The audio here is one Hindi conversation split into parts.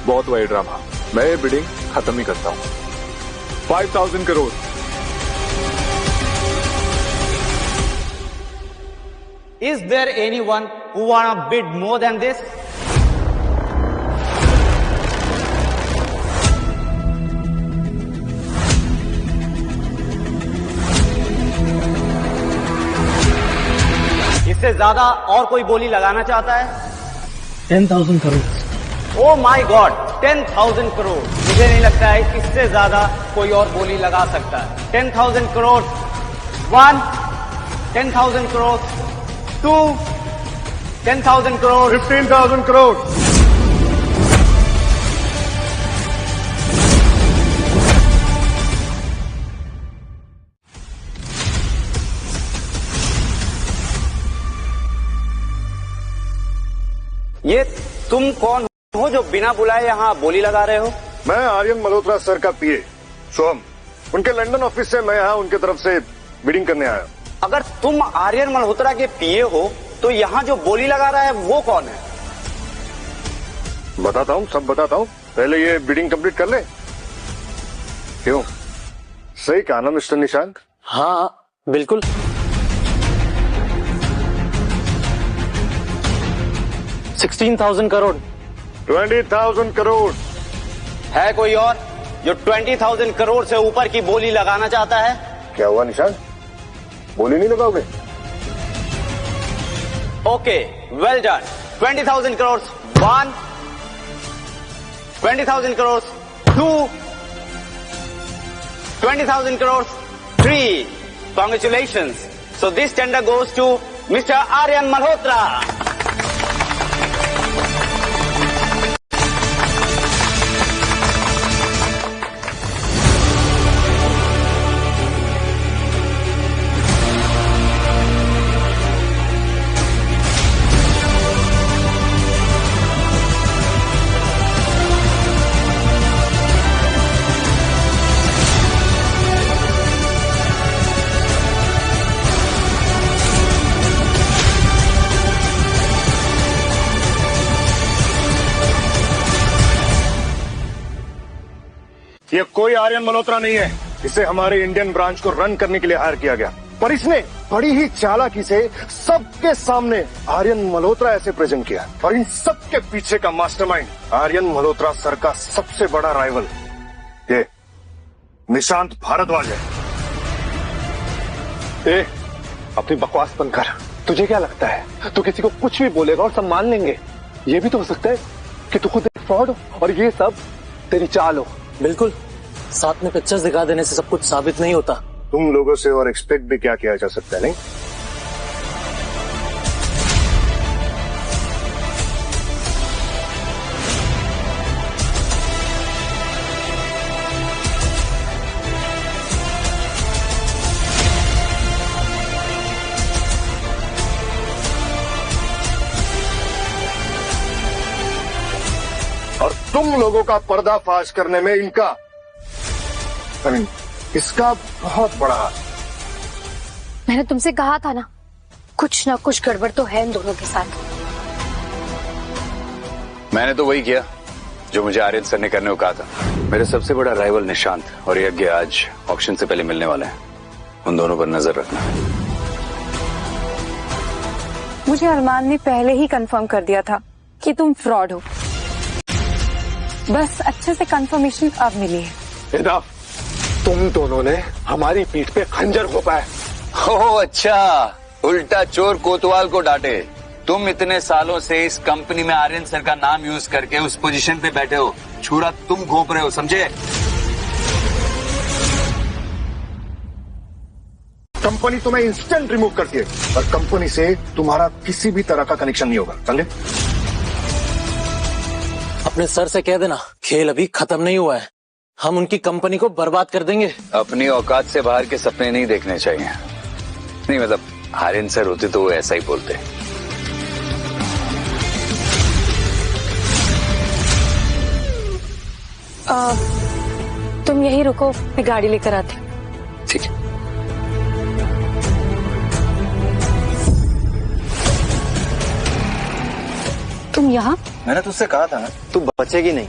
बहुत वही ड्रामा। मैं ये बिडिंग खत्म ही करता हूँ। 5,000 crore. Is there anyone who wanna bid more than this? इससे ज्यादा और कोई बोली लगाना चाहता है? 10,000 crore. Oh my God, 10,000 crore. मुझे नहीं लगता है इससे ज्यादा कोई और बोली लगा सकता है। 10,000 करोड़ 1, 10,000 करोड़ 2, 10,000 करोड़ 15,000 करोड़। ये तुम कौन हो जो बिना बुलाए यहाँ बोली लगा रहे हो? मैं आर्यन मल्होत्रा सर का पीए सोहम। उनके लंदन ऑफिस से मैं यहाँ उनके तरफ से बिडिंग करने आया। अगर तुम आर्यन मल्होत्रा के पीए हो तो यहाँ जो बोली लगा रहा है वो कौन है? बताता हूँ, सब बताता हूँ। पहले ये बिडिंग कंप्लीट कर ले। क्यों, सही कहा ना मिस्टर निशांत? हाँ बिल्कुल। 16,000 करोड़। 20,000 करोड़। है कोई और जो 20,000 करोड़ से ऊपर की बोली लगाना चाहता है? क्या हुआ निशांत, बोली नहीं लगाओगे? Okay, well done. 20,000 crore 1, 20,000 crore 2, 20,000 crore 3. Congratulations. So this tender goes to Mr. Aryan Malhotra. ये कोई आर्यन मल्होत्रा नहीं है। इसे हमारे इंडियन ब्रांच को रन करने के लिए हायर किया गया, पर इसने बड़ी ही चालाकी से सबके सामने आर्यन मल्होत्रा ऐसे प्रेजेंट किया। और इन सबके पीछे का मास्टरमाइंड आर्यन मल्होत्रा सर का सबसे बड़ा राइवल ये निशांत भारद्वाज है। ए, अपनी बकवास बंद कर। तुझे क्या लगता है तू किसी को कुछ भी बोलेगा और सब मान लेंगे? ये भी तो हो सकता है कि तू खुद एक फ्रॉड हो और ये सब तेरी चाल हो। बिल्कुल, साथ में पिक्चर्स दिखा देने से सब कुछ साबित नहीं होता। तुम लोगों से और एक्सपेक्ट भी क्या किया जा सकता है, नहीं? और तुम लोगों का पर्दाफाश करने में इनका इसका बहुत बड़ा हाथ। मैंने तुमसे कहा था ना, कुछ ना कुछ गड़बड़ तो है इन दोनों के साथ। मैंने तो वही किया जो मुझे आर्यन सर ने करने को कहा था। मेरे सबसे बड़ा राइवल निशांत और यज्ञ आज ऑक्शन से पहले मिलने वाले हैं। उन दोनों पर नजर रखना। मुझे अरमान ने पहले ही कंफर्म कर दिया था कि तुम फ्रॉड हो। बस अच्छे से कंफर्मेशन अब मिली है। इनफ। तुम दोनों ने हमारी पीठ पे खंजर घोंपा है। ओह अच्छा, उल्टा चोर कोतवाल को डांटे। तुम इतने सालों से इस कंपनी में आर्यन सर का नाम यूज करके उस पोजीशन पे बैठे हो, छुरा तुम घोंप रहे हो, समझे? कंपनी तुम्हें इंस्टेंट रिमूव करती है और कंपनी से तुम्हारा किसी भी तरह का कनेक्शन नहीं होगा, समझे? अपने सर से कह देना, खेल अभी खत्म नहीं हुआ है। हम उनकी कंपनी को बर्बाद कर देंगे। अपनी औकात से बाहर के सपने नहीं देखने चाहिए। नहीं मतलब आर्यन सर होते तो वो ऐसा ही बोलते। तुम यही रुको, मैं गाड़ी लेकर आती। ठीक है। तुम यहाँ? मैंने तुझसे कहा था ना, तू बचेगी नहीं।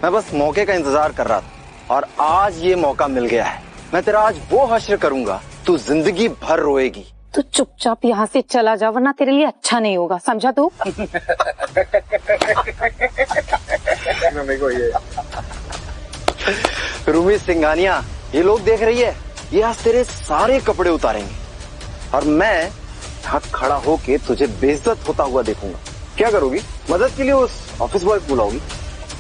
मैं बस मौके का इंतजार कर रहा था और आज ये मौका मिल गया है। मैं तेरा आज वो हश्र करूंगा, तू जिंदगी भर रोएगी। तू चुपचाप यहाँ से चला जा, वरना तेरे लिए अच्छा नहीं होगा, समझा तू? रूमी सिंघानिया, ये लोग देख रही है, ये आज तेरे सारे कपड़े उतारेंगे और मैं यहाँ खड़ा होके तुझे बेइज्जत होता हुआ देखूंगा। क्या करोगी? मदद के लिए उस ऑफिस बॉय को बुलाओगी?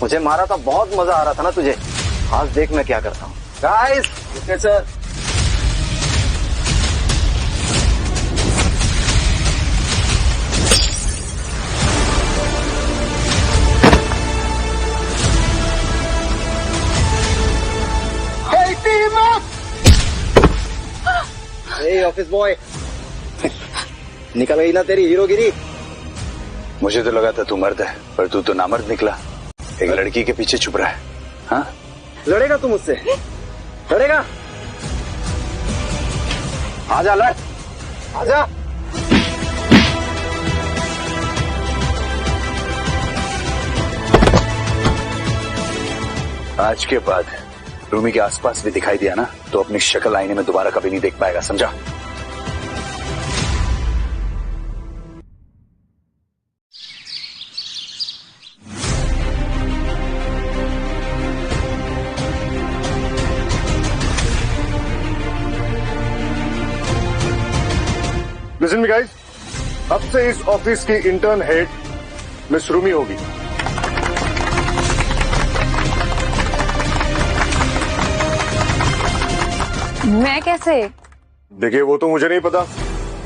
मुझे मारा था, बहुत मजा आ रहा था ना तुझे, आज देख मैं क्या करता हूँ। गाइस, सर ऑफिस बॉय, निकल गई ना तेरी हीरोगिरी। मुझे तो लगा था तू मर्द है, पर तू तो नामर्द निकला। एक लड़की के पीछे छुप रहा है। हाँ, लड़ेगा तू मुझसे? लड़ेगा? आजा लड़, आजा। आज के बाद रूमी के आसपास भी दिखाई दिया ना, तो अपनी शक्ल आईने में दोबारा कभी नहीं देख पाएगा, समझा? लिसन मी गाइस, अब से इस ऑफिस की इंटर्न हेड मिस रूमी होगी। मैं कैसे? देखिए, वो तो मुझे नहीं पता,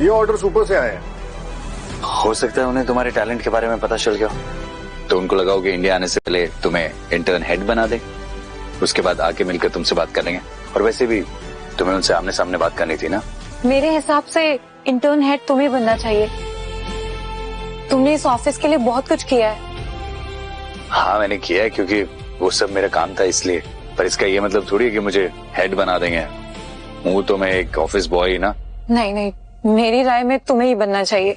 ये ऑर्डर ऊपर से आए हैं। हो सकता है उन्हें तुम्हारे टैलेंट के बारे में पता चल गया, तो उनको लगा कि इंडिया आने से पहले तुम्हें इंटर्न हेड बना दे, उसके बाद आके मिलकर तुमसे बात करेंगे। और वैसे भी तुम्हें उनसे आमने सामने बात करनी थी ना। मेरे हिसाब से इंटर्न हेड तुम्हें बनना चाहिए। तुमने इस ऑफिस के लिए बहुत कुछ किया है। हाँ, मैंने किया है, क्योंकि वो सब मेरा काम था इसलिए। पर इसका ये मतलब थोड़ी है कि मुझे हेड बना देंगे। हूँ तो मैं एक ऑफिस बॉय ही ना। नहीं नहीं, मेरी राय में तुम्हें ही बनना चाहिए।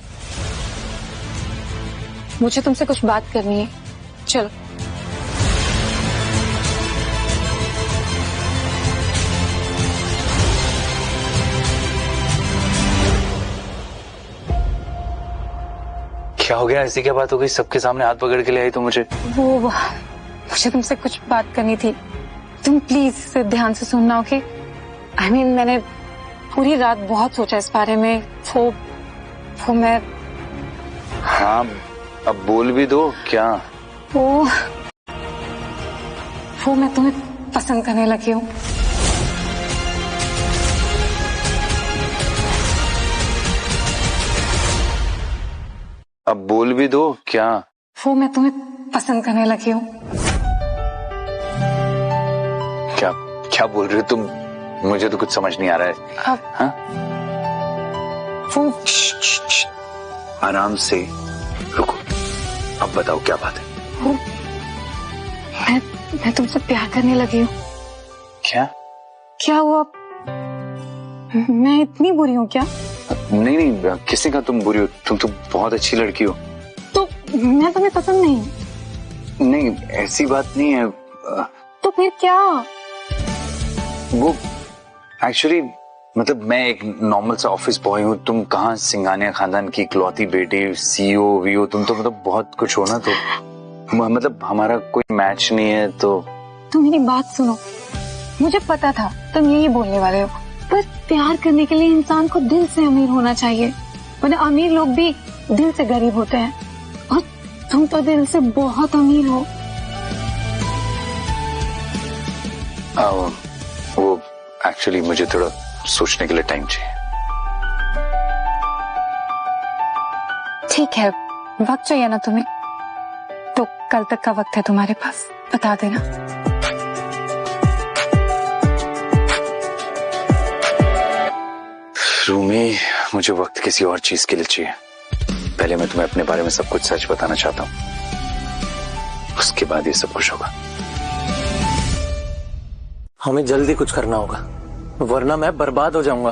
मुझे तुमसे कुछ बात करनी है, चलो। क्या हो गया? ऐसी क्या बात हो गई? सबके सामने हाथ पकड़ के ले आई तो मुझे मुझे तुमसे कुछ बात करनी थी। तुम प्लीज इसे ध्यान से सुनना, ओके? I mean, मैंने पूरी रात बहुत सोचा इस बारे में। वो मैं। हाँ, अब बोल भी दो। क्या? वो मैं तुम्हें पसंद करने लगी हूँ। अब बोल भी दो। क्या? वो मैं तुम्हें पसंद करने लगी हूँ। क्या क्या बोल रहे हो तुम? मुझे तो कुछ समझ नहीं आ रहा है। अब हाँ? वो आराम से रुको, अब बताओ क्या बात है? मैं तुमसे प्यार करने लगी हूँ। क्या हुआ? मैं इतनी बुरी हूँ क्या? नहीं नहीं, किसने कहा तुम बुरी हो? तुम तो बहुत अच्छी लड़की हो। तो मैं तुम्हें पसंद नहीं? नहीं, ऐसी बात नहीं है। तो फिर क्या? वो एक्चुअली मतलब मैं एक नॉर्मल सा ऑफिस बॉय हूँ। तुम कहाँ सिंघानिया खानदान की इकलौती बेटी, सीईओ वीओ। तुम तो मतलब बहुत कुछ हो ना, तो मतलब हमारा कोई मैच नहीं है। तो मेरी बात सुनो, मुझे पता था तुम यही बोलने वाले हो, पर प्यार करने के लिए इंसान को दिल से अमीर होना चाहिए, वरना अमीर लोग भी दिल से गरीब होते हैं, और तुम तो दिल से बहुत अमीर हो। वो एक्चुअली मुझे थोड़ा सोचने के लिए टाइम चाहिए। ठीक है, वक्त चाहिए ना तुम्हें, तो कल तक का वक्त है तुम्हारे पास, बता देना। रूमी, मुझे वक्त किसी और चीज के लिए चाहिए। पहले मैं तुम्हें अपने बारे में सब कुछ सच बताना चाहता हूँ, उसके बाद ये सब कुछ होगा। हमें जल्दी कुछ करना होगा, वरना मैं बर्बाद हो जाऊंगा।